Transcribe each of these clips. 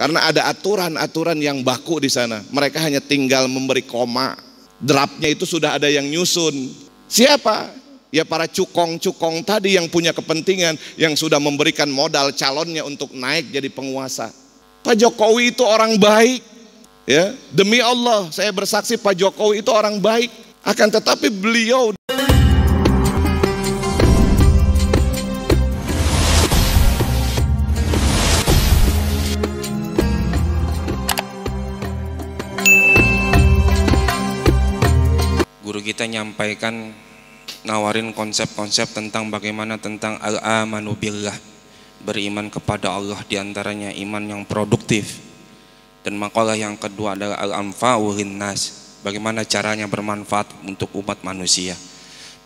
Karena ada aturan-aturan yang baku di sana. Mereka hanya tinggal memberi koma. Draftnya itu sudah ada yang nyusun. Siapa? Ya para cukong-cukong tadi yang punya kepentingan, yang sudah memberikan modal calonnya untuk naik jadi penguasa. Pak Jokowi itu orang baik. Ya, demi Allah saya bersaksi Pak Jokowi itu orang baik. Akan tetapi beliau guru kita nyampaikan, nawarin konsep-konsep tentang bagaimana tentang al-amanu billah, beriman kepada Allah, diantaranya iman yang produktif. Dan makalah yang kedua adalah al-anfa'u linnas, bagaimana caranya bermanfaat untuk umat manusia.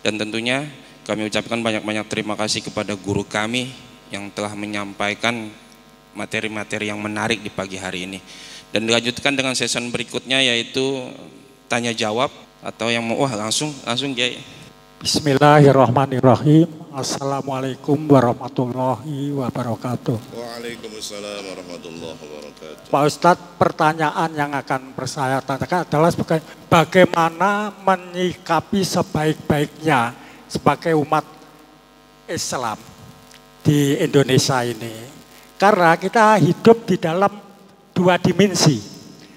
Dan tentunya kami ucapkan banyak-banyak terima kasih kepada guru kami yang telah menyampaikan materi-materi yang menarik di pagi hari ini. Dan dilanjutkan dengan season berikutnya, yaitu tanya jawab, atau yang mau langsung Kiai. Bismillahirrahmanirrahim. Assalamualaikum warahmatullahi wabarakatuh. Waalaikumsalam warahmatullahi wabarakatuh. Pak Ustadz, pertanyaan yang akan saya tanyakan adalah bagaimana menyikapi sebaik-baiknya sebagai umat Islam di Indonesia ini. Karena kita hidup di dalam dua dimensi.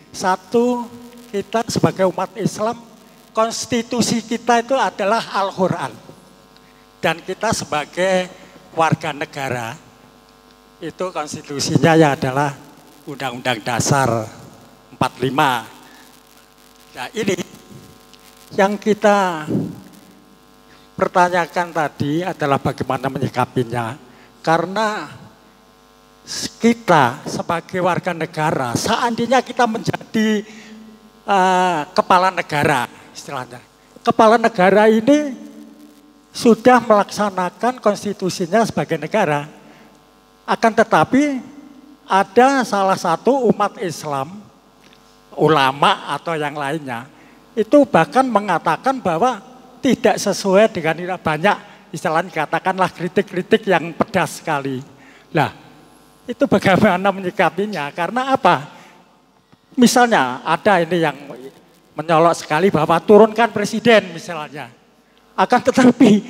Satu, kita sebagai umat Islam, konstitusi kita itu adalah Al-Quran. Dan kita sebagai warga negara, itu konstitusinya ya adalah Undang-Undang Dasar 45. Nah ini yang kita pertanyakan tadi adalah bagaimana menyikapinya. Karena kita sebagai warga negara, seandainya kita menjadi kepala negara, istilahnya. Kepala negara ini sudah melaksanakan konstitusinya sebagai negara. Akan tetapi ada salah satu umat Islam, ulama atau yang lainnya, itu bahkan mengatakan bahwa tidak sesuai dengan banyak istilahnya katakanlah kritik-kritik yang pedas sekali. Nah, itu bagaimana menyikapinya? Karena apa? Misalnya ada ini yang menyolok sekali bahwa turunkan presiden misalnya. Akan tetapi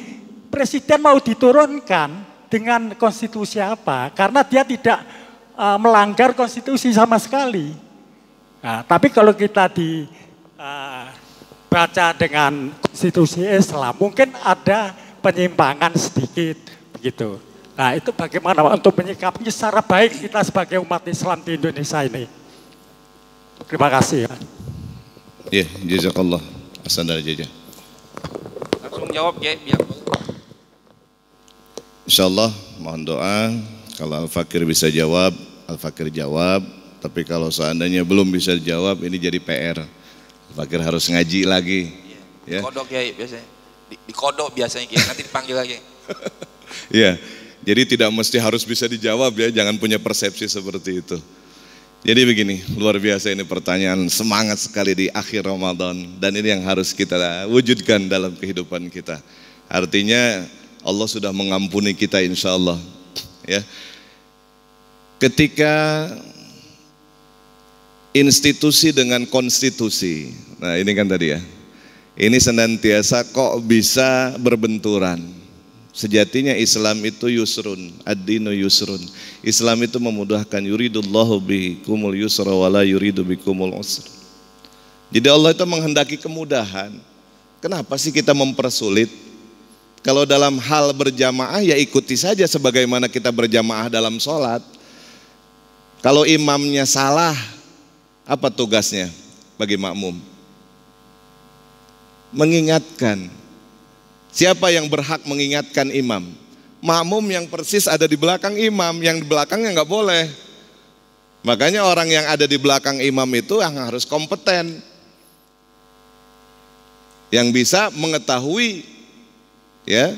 presiden mau diturunkan dengan konstitusi apa? Karena dia tidak melanggar konstitusi sama sekali. Nah, tapi kalau kita baca dengan konstitusi Islam, mungkin ada penyimpangan sedikit begitu. Nah, itu bagaimana untuk menyikapinya secara baik kita sebagai umat Islam di Indonesia ini? Terima kasih. Ya, jazakallah. Hasan dari jajah. Langsung jawab ya, biar. Insyaallah mohon doa. Kalau Al-Fakir bisa jawab, Al-Fakir jawab. Tapi kalau seandainya belum bisa jawab, ini jadi PR. Al-Fakir harus ngaji lagi. Ya. Dikodok ya biasanya. Dikodok biasanya Kiai, nanti dipanggil lagi. Iya. Jadi tidak mesti harus bisa dijawab ya, jangan punya persepsi seperti itu. Jadi begini, luar biasa ini pertanyaan, semangat sekali di akhir Ramadan, dan ini yang harus kita wujudkan dalam kehidupan kita. Artinya Allah sudah mengampuni kita insya Allah. Ya. Ketika institusi dengan konstitusi, nah ini kan tadi ya, ini senantiasa kok bisa berbenturan. Sejatinya Islam itu yusrun, ad-dinu yusrun. Islam itu memudahkan, yuridullahu bikumul yusra wala yuridu bikumul usra. Jadi Allah itu menghendaki kemudahan. Kenapa sih kita mempersulit? Kalau dalam hal berjamaah ya ikuti saja sebagaimana kita berjamaah dalam sholat. Kalau imamnya salah, apa tugasnya bagi makmum? Mengingatkan. Siapa yang berhak mengingatkan imam? Makmum yang persis ada di belakang imam, yang di belakangnya nggak boleh. Makanya orang yang ada di belakang imam itu yang harus kompeten, yang bisa mengetahui ya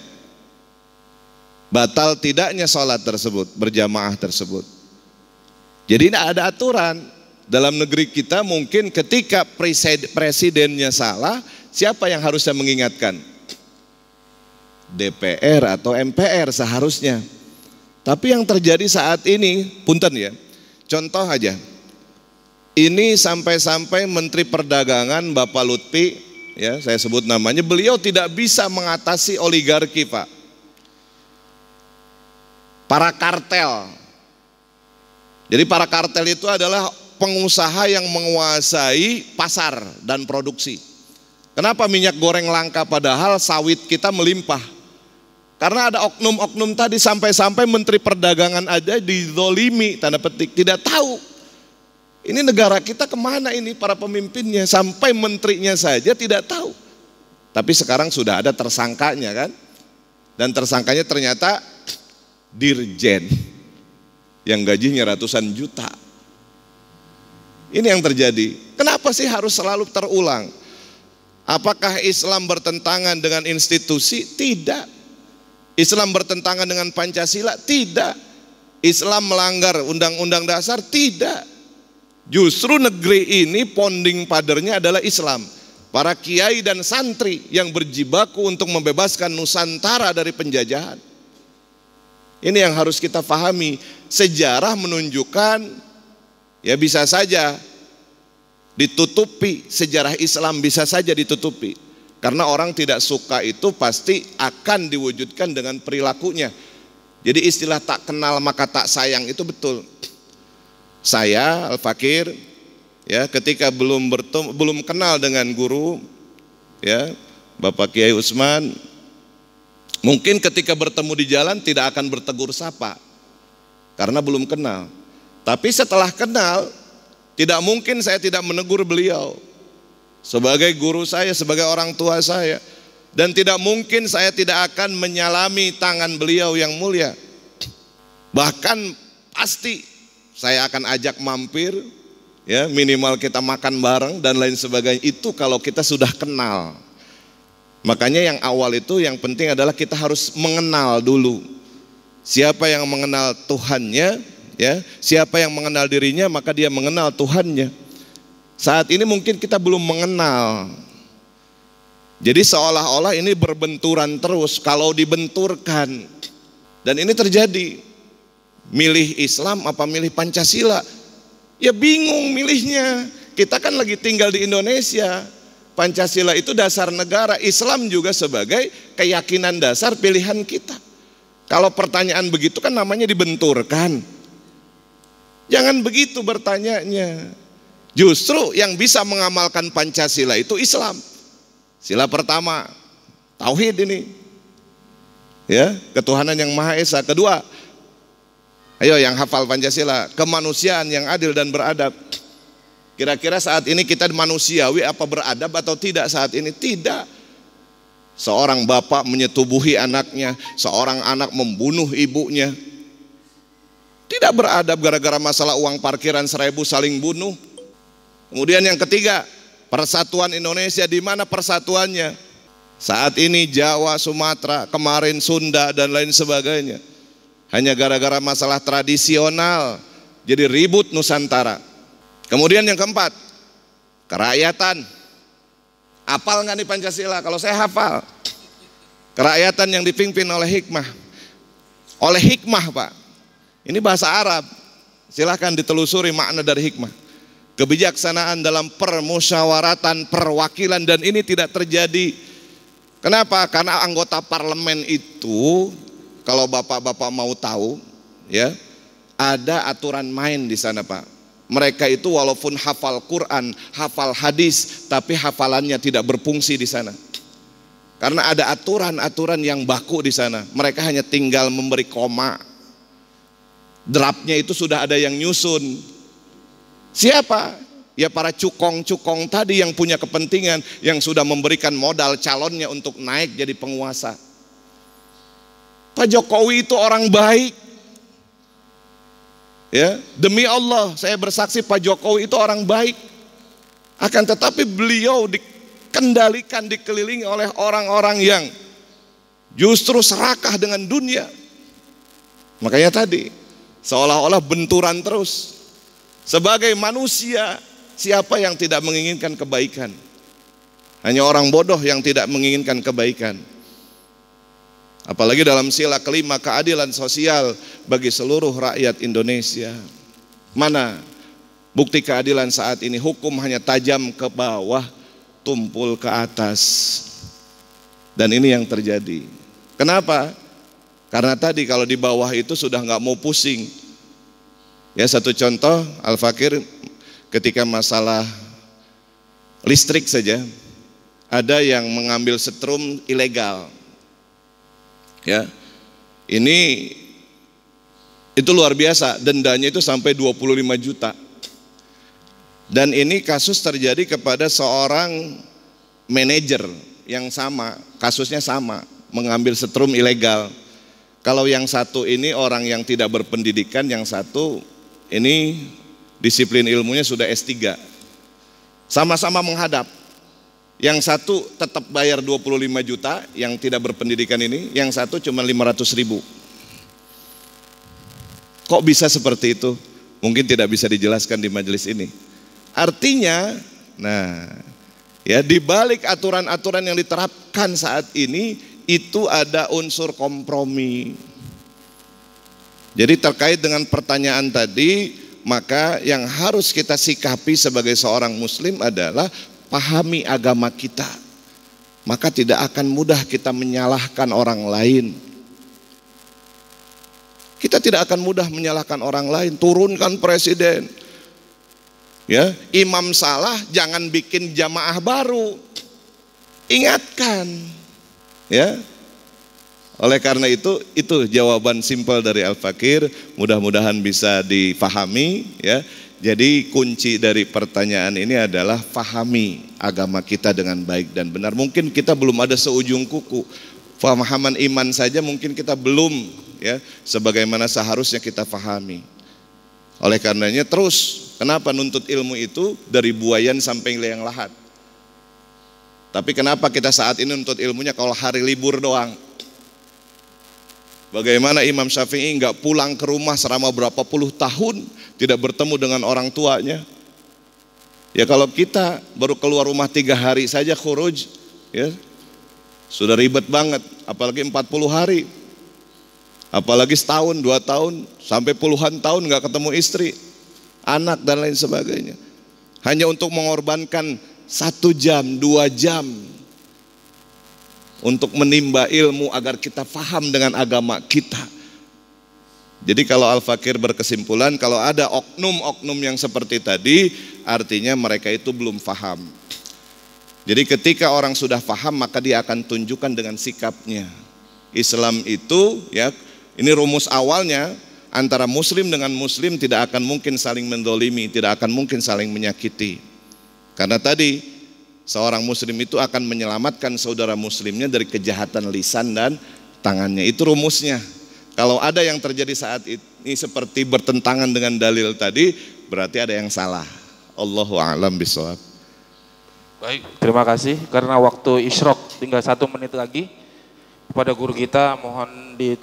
batal tidaknya sholat tersebut, berjamaah tersebut. Jadi tidak ada aturan. Dalam negeri kita mungkin ketika presidennya salah, siapa yang harusnya mengingatkan? DPR atau MPR seharusnya. Tapi yang terjadi saat ini, punten ya, contoh aja. Ini sampai-sampai Menteri Perdagangan Bapak Lutfi, ya saya sebut namanya, beliau tidak bisa mengatasi oligarki, Pak. Para kartel. Jadi para kartel itu adalah pengusaha yang menguasai pasar dan produksi. Kenapa minyak goreng langka padahal sawit kita melimpah? Karena ada oknum-oknum tadi, sampai-sampai Menteri Perdagangan aja dizolimi, tanda petik, tidak tahu. Ini negara kita kemana ini para pemimpinnya, sampai menterinya saja tidak tahu. Tapi sekarang sudah ada tersangkanya kan. Dan tersangkanya ternyata dirjen yang gajinya ratusan juta. Ini yang terjadi. Kenapa sih harus selalu terulang? Apakah Islam bertentangan dengan institusi? Tidak. Islam bertentangan dengan Pancasila? Tidak. Islam melanggar Undang-Undang Dasar? Tidak. Justru negeri ini founding father-nya adalah Islam. Para kiai dan santri yang berjibaku untuk membebaskan Nusantara dari penjajahan. Ini yang harus kita pahami. Sejarah menunjukkan, ya bisa saja ditutupi, sejarah Islam bisa saja ditutupi. Karena orang tidak suka itu pasti akan diwujudkan dengan perilakunya. Jadi istilah tak kenal maka tak sayang itu betul. Saya Al-Fakir, ya ketika belum kenal dengan guru, ya Bapak Kiai Utsman, mungkin ketika bertemu di jalan tidak akan bertegur sapa karena belum kenal. Tapi setelah kenal, tidak mungkin saya tidak menegur beliau sebagai guru saya, sebagai orang tua saya. Dan tidak mungkin saya tidak akan menyalami tangan beliau yang mulia. Bahkan pasti saya akan ajak mampir, ya minimal kita makan bareng dan lain sebagainya. Itu kalau kita sudah kenal. Makanya yang awal itu yang penting adalah kita harus mengenal dulu. Siapa yang mengenal Tuhannya, ya, siapa yang mengenal dirinya maka dia mengenal Tuhannya. Saat ini mungkin kita belum mengenal. Jadi seolah-olah ini berbenturan terus. Kalau dibenturkan, dan ini terjadi. Milih Islam apa milih Pancasila? Ya bingung milihnya. Kita kan lagi tinggal di Indonesia. Pancasila itu dasar negara, Islam juga sebagai keyakinan dasar pilihan kita. Kalau pertanyaan begitu kan namanya dibenturkan. Jangan begitu bertanyanya. Justru yang bisa mengamalkan Pancasila itu Islam. Sila pertama, tauhid ini. Ya, ketuhanan yang Maha Esa. Kedua, ayo yang hafal Pancasila, kemanusiaan yang adil dan beradab. Kira-kira saat ini kita manusiawi apa beradab atau tidak saat ini? Tidak. Seorang bapak menyetubuhi anaknya, seorang anak membunuh ibunya. Tidak beradab gara-gara masalah uang parkiran 1000 saling bunuh. Kemudian yang ketiga, persatuan Indonesia, di mana persatuannya? Saat ini Jawa, Sumatera, kemarin Sunda dan lain sebagainya. Hanya gara-gara masalah tradisional jadi ribut Nusantara. Kemudian yang keempat, kerakyatan. Hafal nggak nih Pancasila? Kalau saya hafal. Kerakyatan yang dipimpin oleh hikmah. Oleh hikmah, Pak. Ini bahasa Arab. Silahkan ditelusuri makna dari hikmah. Kebijaksanaan dalam permusyawaratan, perwakilan, dan ini tidak terjadi. Kenapa? Karena anggota parlemen itu, kalau bapak-bapak mau tahu, ya, ada aturan main di sana, Pak. Mereka itu walaupun hafal Quran, hafal hadis, tapi hafalannya tidak berfungsi di sana. Karena ada aturan-aturan yang baku di sana. Mereka hanya tinggal memberi koma. Draftnya itu sudah ada yang nyusun. Siapa? Ya para cukong-cukong tadi yang punya kepentingan, yang sudah memberikan modal calonnya untuk naik jadi penguasa. Pak Jokowi itu orang baik. Ya, demi Allah saya bersaksi Pak Jokowi itu orang baik. Akan tetapi beliau dikendalikan, dikelilingi oleh orang-orang yang justru serakah dengan dunia. Makanya tadi seolah-olah benturan terus. Sebagai manusia, siapa yang tidak menginginkan kebaikan? Hanya orang bodoh yang tidak menginginkan kebaikan. Apalagi dalam sila kelima, keadilan sosial bagi seluruh rakyat Indonesia. Mana bukti keadilan saat ini? Hukum hanya tajam ke bawah, tumpul ke atas. Dan ini yang terjadi. Kenapa? Karena tadi kalau di bawah itu sudah nggak mau pusing. Ya, satu contoh, Al-Fakir ketika masalah listrik saja, ada yang mengambil setrum ilegal. Ya, ini itu luar biasa, dendanya itu sampai 25 juta. Dan ini kasus terjadi kepada seorang manajer yang sama, kasusnya sama, mengambil setrum ilegal. Kalau yang satu ini orang yang tidak berpendidikan, yang satu ini disiplin ilmunya sudah S3. Sama-sama menghadap. Yang satu tetap bayar 25 juta, yang tidak berpendidikan ini, yang satu cuma 500 ribu. Kok bisa seperti itu? Mungkin tidak bisa dijelaskan di majelis ini. Artinya, nah, ya, di balik aturan-aturan yang diterapkan saat ini, itu ada unsur kompromi. Jadi terkait dengan pertanyaan tadi, maka yang harus kita sikapi sebagai seorang muslim adalah pahami agama kita, maka tidak akan mudah kita menyalahkan orang lain. Kita tidak akan mudah menyalahkan orang lain. Turunkan presiden, ya, imam salah, jangan bikin jamaah baru, ingatkan, ya. Oleh karena itu jawaban simpel dari Al-Fakir, mudah-mudahan bisa difahami, ya. Jadi kunci dari pertanyaan ini adalah fahami agama kita dengan baik dan benar. Mungkin kita belum ada seujung kuku, pemahaman iman saja mungkin kita belum, ya, sebagaimana seharusnya kita fahami. Oleh karenanya terus, kenapa nuntut ilmu itu dari buayan sampai liang lahat. Tapi kenapa kita saat ini nuntut ilmunya kalau hari libur doang? Bagaimana Imam Syafi'i nggak pulang ke rumah selama berapa puluh tahun, tidak bertemu dengan orang tuanya? Ya kalau kita baru keluar rumah 3 hari saja khuruj, ya sudah ribet banget, apalagi 40 hari, apalagi setahun, 2 tahun, sampai puluhan tahun nggak ketemu istri, anak dan lain sebagainya. Hanya untuk mengorbankan 1 jam, 2 jam untuk menimba ilmu agar kita faham dengan agama kita. Jadi kalau Al-Fakir berkesimpulan, kalau ada oknum-oknum yang seperti tadi, artinya mereka itu belum faham. Jadi ketika orang sudah faham, maka dia akan tunjukkan dengan sikapnya. Islam itu, ya, ini rumus awalnya, antara muslim dengan muslim tidak akan mungkin saling mendolimi, tidak akan mungkin saling menyakiti. Karena tadi seorang muslim itu akan menyelamatkan saudara muslimnya dari kejahatan lisan dan tangannya. Itu rumusnya. Kalau ada yang terjadi saat ini seperti bertentangan dengan dalil tadi, berarti ada yang salah. Allahu a'lam bishawab. Baik, terima kasih. Karena waktu isyraq tinggal 1 menit lagi, kepada guru kita mohon ditutup.